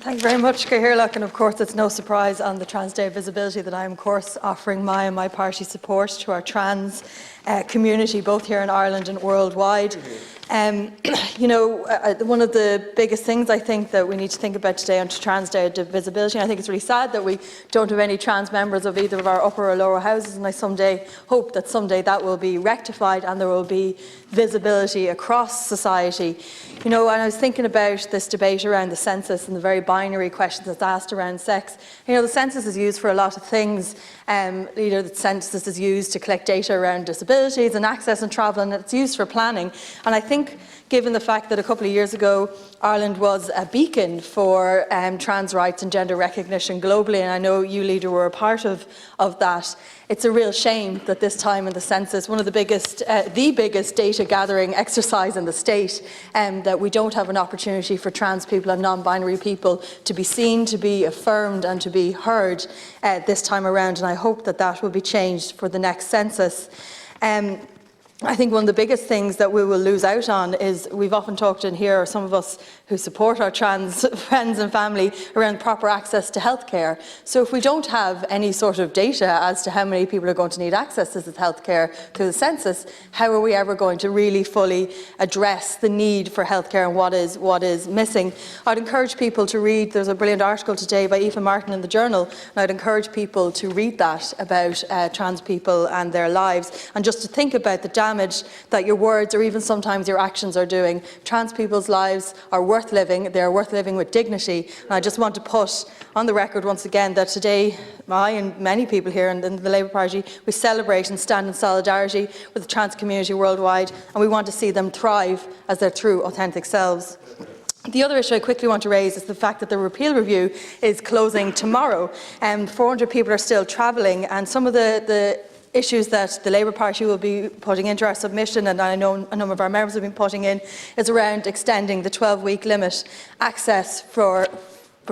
Thank you very much, Cathaoirleach, and of course it's no surprise on the Trans Day of Visibility that I am of course offering my and my party's support to our trans community, both here in Ireland and worldwide. You know, one of the biggest things I think that we need to think about today on Trans Day of Visibility, and I think it's really sad that we don't have any trans members of either of our upper or lower houses, and I hope that someday that will be rectified and there will be visibility across society. You know, and I was thinking about this debate around the census and the very binary questions that's asked around sex. You know, the census is used for a lot of things. You know, the census is used to collect data around disabilities and access and travel, and it's used for planning. And I think, given the fact that a couple of years ago Ireland was a beacon for trans rights and gender recognition globally, and I know you, Leader, were a part of that, it's a real shame that this time in the census, one of the biggest data gathering exercise in the state, that we don't have an opportunity for trans people and non-binary people to be seen, to be affirmed and to be heard this time around, and I hope that that will be changed for the next census. I think one of the biggest things that we will lose out on is, we've often talked in here, or some of us who support our trans friends and family, around proper access to healthcare. So if we don't have any sort of data as to how many people are going to need access to this healthcare through the census, how are we ever going to really fully address the need for healthcare and what is missing? I'd encourage people to read, there's a brilliant article today by Aoife Martin in the Journal, and I'd encourage people to read that about trans people and their lives, and just to think about the damage that your words or even sometimes your actions are doing. Trans people's lives are worth living, they are worth living with dignity, and I just want to put on the record once again that today I and many people here in the Labour Party, we celebrate and stand in solidarity with the trans community worldwide, and we want to see them thrive as their true authentic selves. The other issue I quickly want to raise is the fact that the repeal review is closing tomorrow, and 400 people are still travelling, and some of the issues that the Labour Party will be putting into our submission, and I know a number of our members have been putting in, is around extending the 12-week limit access for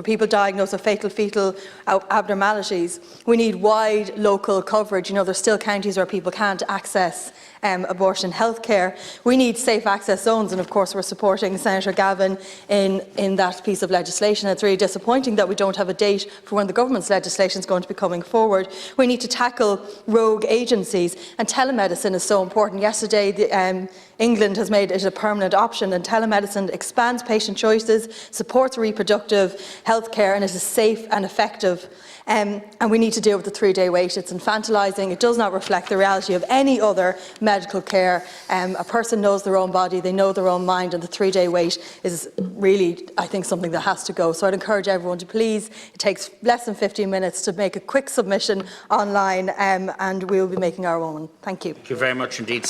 people diagnosed with fatal fetal abnormalities. We need wide local coverage. You know, there's still counties where people can't access abortion health care. We need safe access zones, and of course we're supporting Senator Gavin in that piece of legislation. It's really disappointing that we don't have a date for when the government's legislation is going to be coming forward. We need to tackle rogue agencies, and telemedicine is so important. Yesterday England has made it a permanent option, and telemedicine expands patient choices, supports reproductive health care, and it is safe and effective. And we need to deal with the 3-day wait. It's infantilising. It does not reflect the reality of any other medical care. A person knows their own body, they know their own mind, and the 3-day wait is really, I think, something that has to go. So I'd encourage everyone to please, it takes less than 15 minutes to make a quick submission online, and we'll be making our own. Thank you. Thank you very much indeed.